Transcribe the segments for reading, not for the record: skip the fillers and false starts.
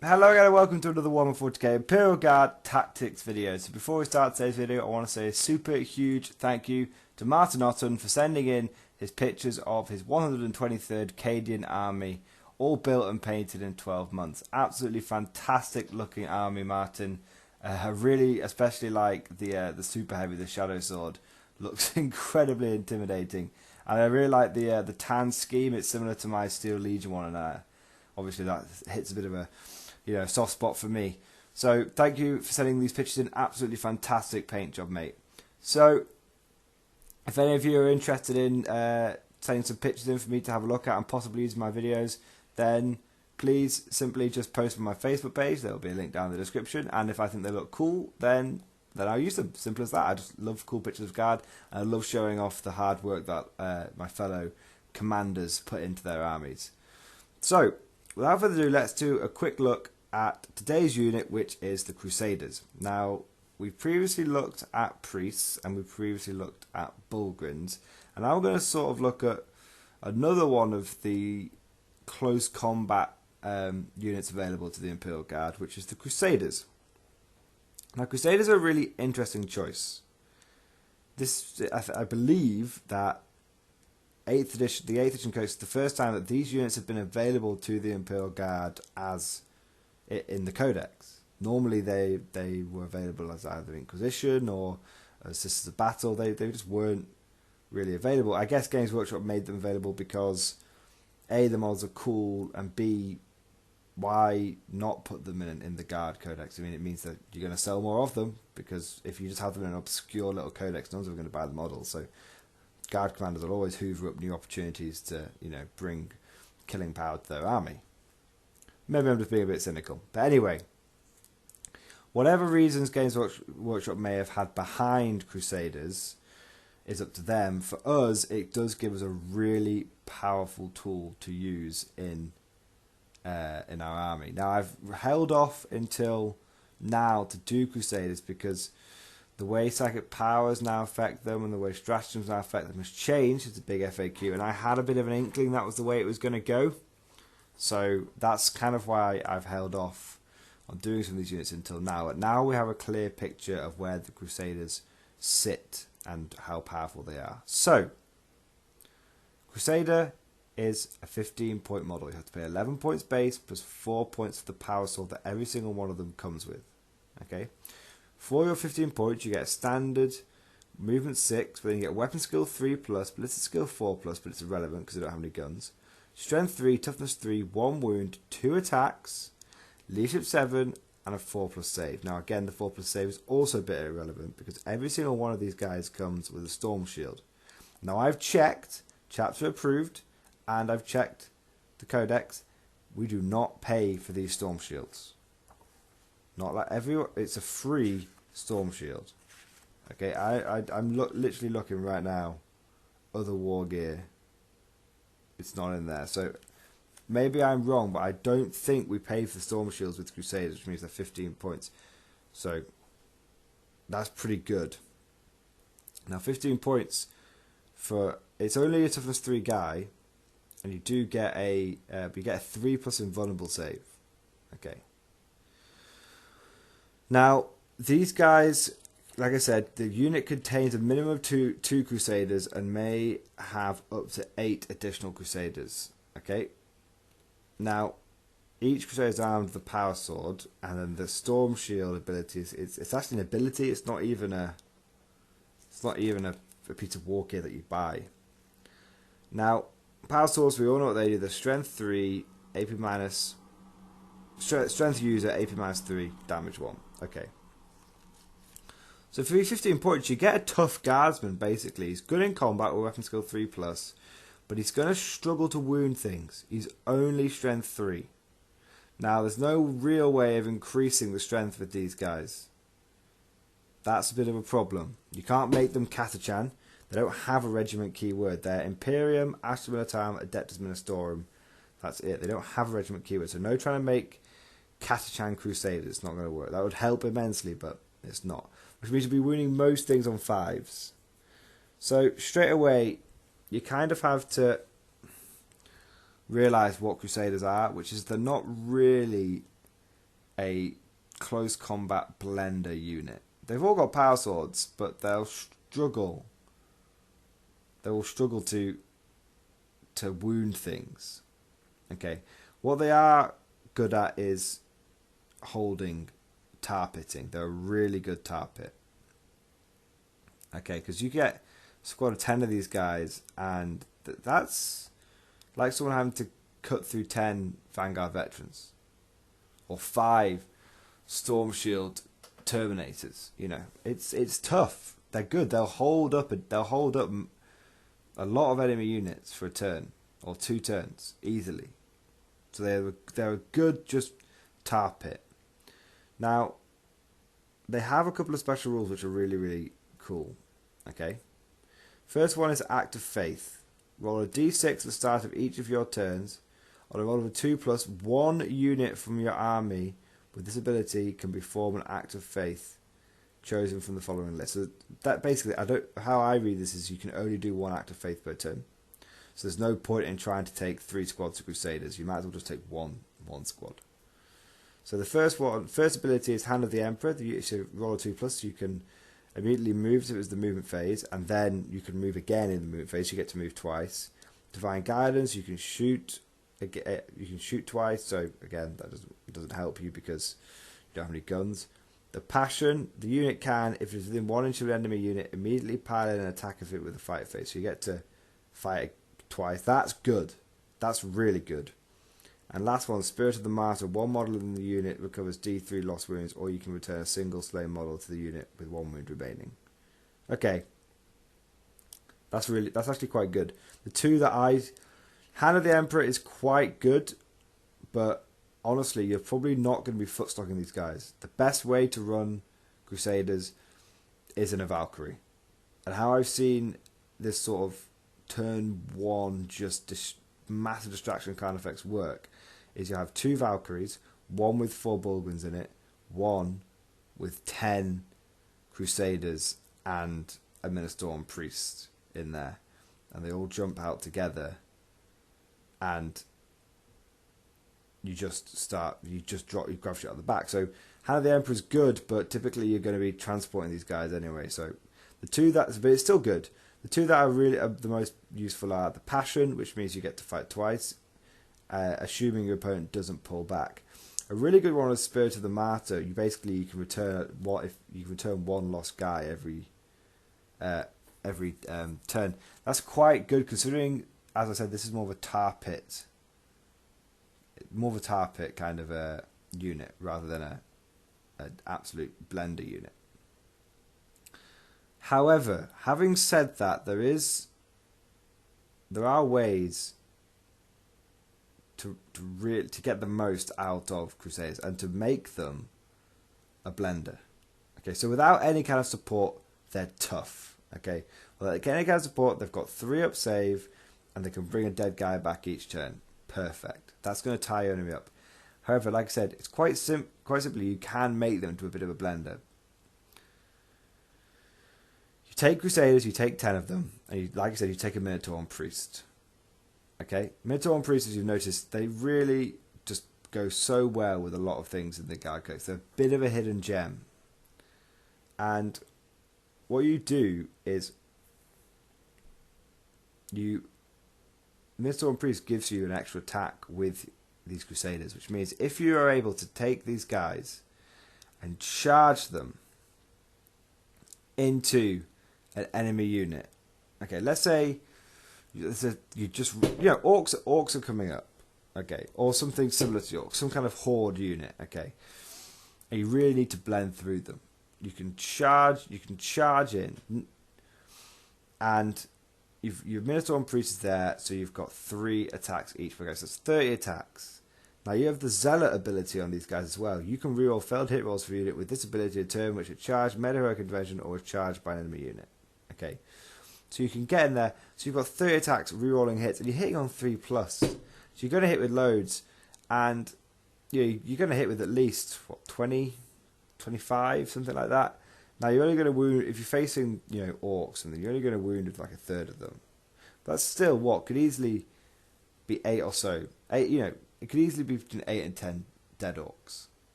Hello again and welcome to another Warhammer 40k Imperial Guard Tactics video. So before we start today's video, I want to say a super huge thank you to Martin Otten for sending in his pictures of his 123rd Cadian army, all built and painted in 12 months. Absolutely fantastic looking army, Martin. I really especially like the super heavy, the shadow sword. Looks incredibly intimidating. And I really like the tan scheme. It's similar to my Steel Legion one, and obviously that hits a bit of a soft spot for me. So thank you for sending these pictures in. Absolutely fantastic paint job, mate. So if any of you are interested in sending some pictures in for me to have a look at and possibly use in my videos, then please simply just post on my Facebook page. There will be a link down in the description, and if I think they look cool, then I'll use them. Simple as that. I just love cool pictures of Guard, and I love showing off the hard work that my fellow commanders put into their armies. So without further ado, let's do a quick look at today's unit, which is the Crusaders. Now, we previously looked at priests and we previously looked at Bulgrins, and now we're going to sort of look at another one of the close combat units available to the Imperial Guard, which is the Crusaders. Now, Crusaders are a really interesting choice. I believe that the 8th edition code is the first time that these units have been available to the Imperial Guard as in the Codex. Normally they were available as either Inquisition or as Sisters of Battle. They just weren't really available. I guess Games Workshop made them available because A, the models are cool, and B, why not put them in the Guard Codex? I mean, it means that you're going to sell more of them, because if you just have them in an obscure little codex, no one's ever going to buy the models. So Guard commanders will always hoover up new opportunities to, bring killing power to their army. Maybe I'm just being a bit cynical. But anyway, whatever reasons Games Workshop may have had behind Crusaders is up to them. For us, it does give us a really powerful tool to use in our army. Now, I've held off until now to do Crusaders because the way psychic powers now affect them and the way stratagems now affect them has changed. It's a big FAQ, and I had a bit of an inkling that was the way it was going to go. So that's kind of why I've held off on doing some of these units until now. But now we have a clear picture of where the Crusaders sit and how powerful they are. So, Crusader is a 15-point model. You have to pay 11 points base plus 4 points for the power sword that every single one of them comes with. Okay. For your 15 points, you get a standard movement 6, but then you get weapon skill 3+, ballistic skill 4+, but it's irrelevant because they don't have any guns. Strength 3, toughness 3, 1 wound, 2 attacks, leadership 7, and a 4+ save. Now again, the 4+ save is also a bit irrelevant because every single one of these guys comes with a storm shield. Now I've checked, chapter approved, and I've checked the codex. We do not pay for these storm shields. Not like everyone. It's a free storm shield. Okay, I'm literally looking right now. Other war gear. It's not in there. So maybe I'm wrong, but I don't think we pay for the storm shields with Crusaders, which means they're 15 points. So that's pretty good. Now 15 points for it's only a toughness 3 guy, and you do get a 3+ invulnerable save. Okay. Now, these guys, like I said, the unit contains a minimum of two Crusaders and may have up to 8 additional Crusaders. Okay. Now, each Crusader is armed with a power sword, and then the storm shield ability it's actually an ability. It's not even a piece of war gear that you buy. Now, power swords, we all know what they do. They're strength 3, AP minus. Strength user, AP minus 3, damage 1. Okay. So for your 15 points, you get a tough guardsman, basically. He's good in combat with weapon skill 3+, but he's going to struggle to wound things. He's only strength 3. Now, there's no real way of increasing the strength with these guys. That's a bit of a problem. You can't make them Catachan. They don't have a regiment keyword. They're Imperium, Astra Militarum, Adeptus Ministorum. That's it. They don't have a regiment keyword. So no trying to make Catachan Crusaders. It's not going to work. That would help immensely, but it's not. Which means you'll be winning most things on 5s. So straight away, you kind of have to realise what Crusaders are, which is they're not really a close combat blender unit. They've all got power swords, but they'll struggle. They will struggle to wound things. Okay, what they are good at is holding tar pitting. They're a really good tar pit. Okay, because you get a squad of 10 of these guys, and that's like someone having to cut through 10 Vanguard veterans or 5 Storm Shield Terminators. You know, it's tough. They're good. They'll hold up a lot of enemy units for a turn or 2 turns easily. So they're a good just tar pit. Now, they have a couple of special rules which are really, really cool. Okay. First one is Act of Faith. Roll a d6 at the start of each of your turns. On a roll of a 2+, 1 unit from your army with this ability can perform an Act of Faith chosen from the following list. So that basically, how I read this is you can only do 1 Act of Faith per turn. So there's no point in trying to take 3 squads of Crusaders. You might as well just take one squad. So the first ability is Hand of the Emperor. So roll a 2+, you can immediately move if it's the movement phase, and then you can move again in the movement phase. You get to move twice. Divine Guidance, you can shoot. You can shoot twice. So again, that doesn't help you because you don't have any guns. The Passion, the unit can, if it's within 1 inch of an enemy unit, immediately pile in an attack of it with a fight phase. So you get to fight twice. That's good. That's really good. And last one, Spirit of the Martyr. 1 model in the unit recovers D3 lost wounds, or you can return a single slain model to the unit with 1 wound remaining. Okay. That's actually quite good. The 2 that Hand of the Emperor is quite good, but honestly, you're probably not going to be footstocking these guys. The best way to run Crusaders is in a Valkyrie. And how I've seen this sort of turn 1 just massive distraction kind of effects work is you have 2 Valkyries, 1 with 4 Bulgwins in it, 1 with 10 Crusaders and a Ministorm Priest in there, and they all jump out together, and you grab shit out of the back. So Hand of the Emperor is good, but typically you're going to be transporting these guys anyway. So but it's still good. The 2 that are the most useful are the Passion, which means you get to fight twice, assuming your opponent doesn't pull back. A really good one is Spirit of the Martyr. You can return 1 lost guy every turn. That's quite good considering, as I said, this is more of a tar pit kind of a unit rather than an absolute blender unit. However, having said that, there are ways to get the most out of Crusaders and to make them a blender. Okay, so without any kind of support, they're tough. Okay, without any kind of support, they've got 3 up save, and they can bring a dead guy back each turn. Perfect. That's going to tie your enemy up. However, like I said, it's quite simply you can make them into a bit of a blender. You take Crusaders, you take 10 of them, and like I said, you take a Minotaur and Priest. Okay, Minotaur and Priest, as you've noticed, they really just go so well with a lot of things in the guard codes. They're a bit of a hidden gem. And what you do is Minotaur and Priest gives you an extra attack with these Crusaders, which means if you are able to take these guys and charge them into an enemy unit. Okay, let's say orcs are coming up, okay, or something similar to orcs, some kind of horde unit, okay, and you really need to blend through them. You can charge in, and your Minotaur and Priest is there, so you've got 3 attacks each per guy, so it's 30 attacks. Now you have the Zealot ability on these guys as well. You can reroll failed hit rolls for a unit with this ability a turn which is charged, meta-heroic intervention, or is charged by an enemy unit. Okay, so you can get in there. So you've got 30 attacks, rerolling hits, and you're hitting on 3+. So you're going to hit with loads, and you're going to hit with at least 20, 25, something like that. Now you're only going to wound if you're facing orcs, and you're only going to wound with like a third of them. But that's still what could easily be 8 or so. It could easily be between 8 and 10 dead orcs.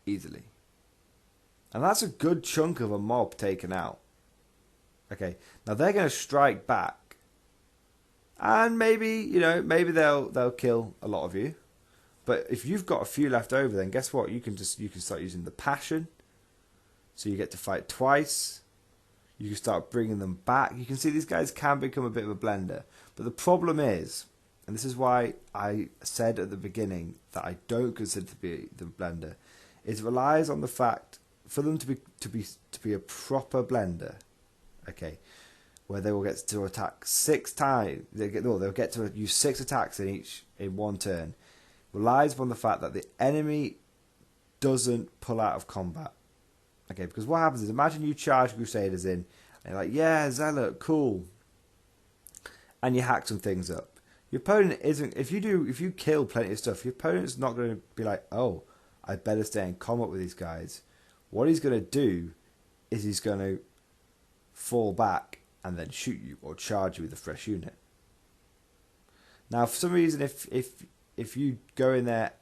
easily. And that's a good chunk of a mob taken out. Okay, now they're going to strike back. And maybe, maybe they'll kill a lot of you. But if you've got a few left over, then guess what? You can start using the passion. So you get to fight twice. You can start bringing them back. You can see these guys can become a bit of a blender. But the problem is, and this is why I said at the beginning that I don't consider to be the blender, is it relies on the fact for them to be a proper blender, okay, where they will get to attack 6 times. They'll get to use 6 attacks in one turn. Relies upon the fact that the enemy doesn't pull out of combat. Okay, because what happens is, imagine you charge Crusaders in, and you're like, yeah, Zealot, cool, and you hack some things up. Your opponent isn't. If you kill plenty of stuff, your opponent's not going to be like, oh, I better stay in combat with these guys. What he's going to do is he's going to fall back and then shoot you or charge you with a fresh unit. Now, for some reason, if you go in there,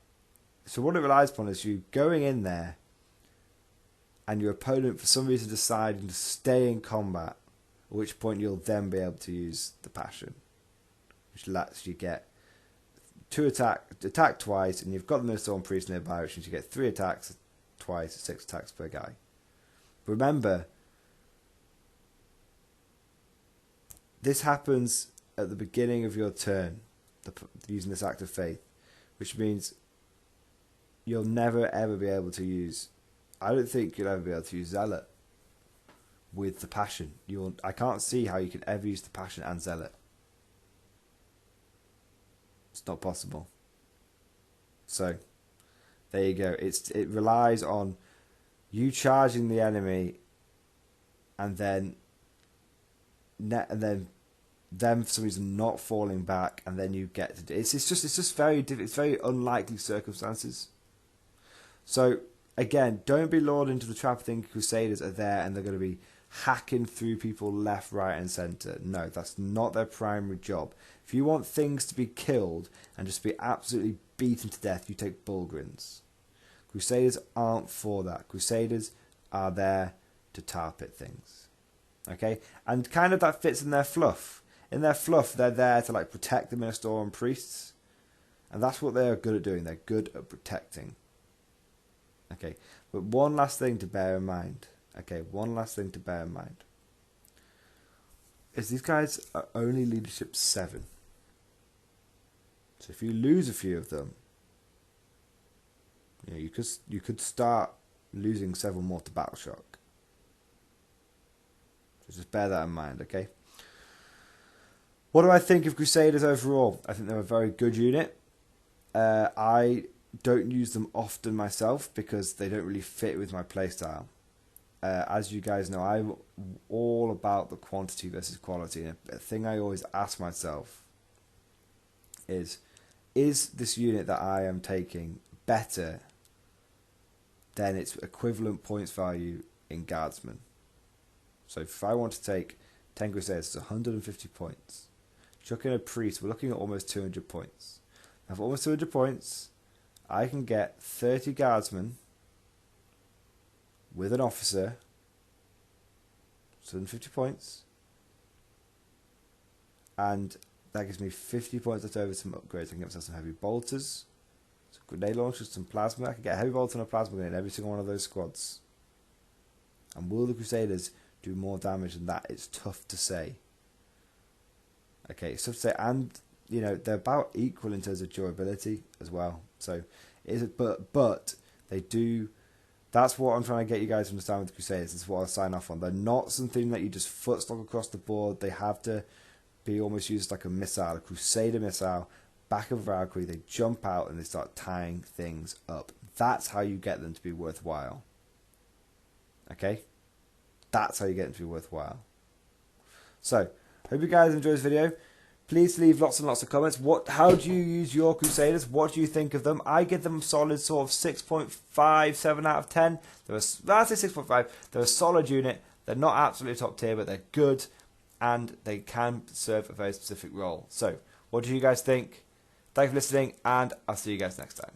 so what it relies upon is you going in there, and your opponent for some reason deciding to stay in combat, at which point you'll then be able to use the passion, which lets you get 2 attack twice, and you've got the Storm Priest nearby, which means you get 3 attacks twice, 6 attacks per guy. Remember, this happens at the beginning of your turn, using this act of faith, which means you'll never ever be able to use. I don't think you'll ever be able to use Zealot with the passion. I can't see how you can ever use the passion and Zealot. It's not possible. So, there you go. It relies on you charging the enemy, and then them for some reason not falling back, and then you get to. It's just very difficult. It's very unlikely circumstances. So again, don't be lured into the trap of thinking Crusaders are there and they're going to be hacking through people left, right, and centre. No, that's not their primary job. If you want things to be killed and just be absolutely beaten to death, you take Bulgrins. Crusaders aren't for that. Crusaders are there to tar pit things. Okay? And kind of that fits in their fluff. In their fluff, they're there to protect the Minister and priests. And that's what they're good at doing. They're good at protecting. Okay, but one last thing to bear in mind. Is these guys are only leadership 7. So if you lose a few of them, you could start losing several more to Battle Shock. So just bear that in mind, okay? What do I think of Crusaders overall? I think they're a very good unit. I don't use them often myself because they don't really fit with my playstyle. As you guys know, I'm all about the quantity versus quality. And a thing I always ask myself is this unit that I am taking better than its equivalent points value in Guardsmen? So if I want to take 10 Crusaders, it's 150 points. Chucking a Priest, we're looking at almost 200 points. Now for almost 200 points, I can get 30 Guardsmen with an officer, 150 points, and that gives me 50 points left over some upgrades. I can get myself some heavy bolters, some grenade launchers, some plasma. I can get a heavy bolter and a plasma grenade in every single one of those squads. And will the Crusaders do more damage than that? It's tough to say. Okay, it's tough to say, and they're about equal in terms of durability as well. So, but they do. That's what I'm trying to get you guys to understand with the Crusaders. This is what I'll sign off on. They're not something that you just footstock across the board. They have to be almost used like a missile, a Crusader missile, back of a Valkyrie. They jump out and they start tying things up. That's how you get them to be worthwhile. Okay? That's how you get them to be worthwhile. So, hope you guys enjoyed this video. Please leave lots and lots of comments. How do you use your Crusaders? What do you think of them? I give them a solid sort of 6.5, 7 out of 10. I'd say 6.5. They're a solid unit. They're not absolutely top tier, but they're good. And they can serve a very specific role. So, what do you guys think? Thank you for listening, and I'll see you guys next time.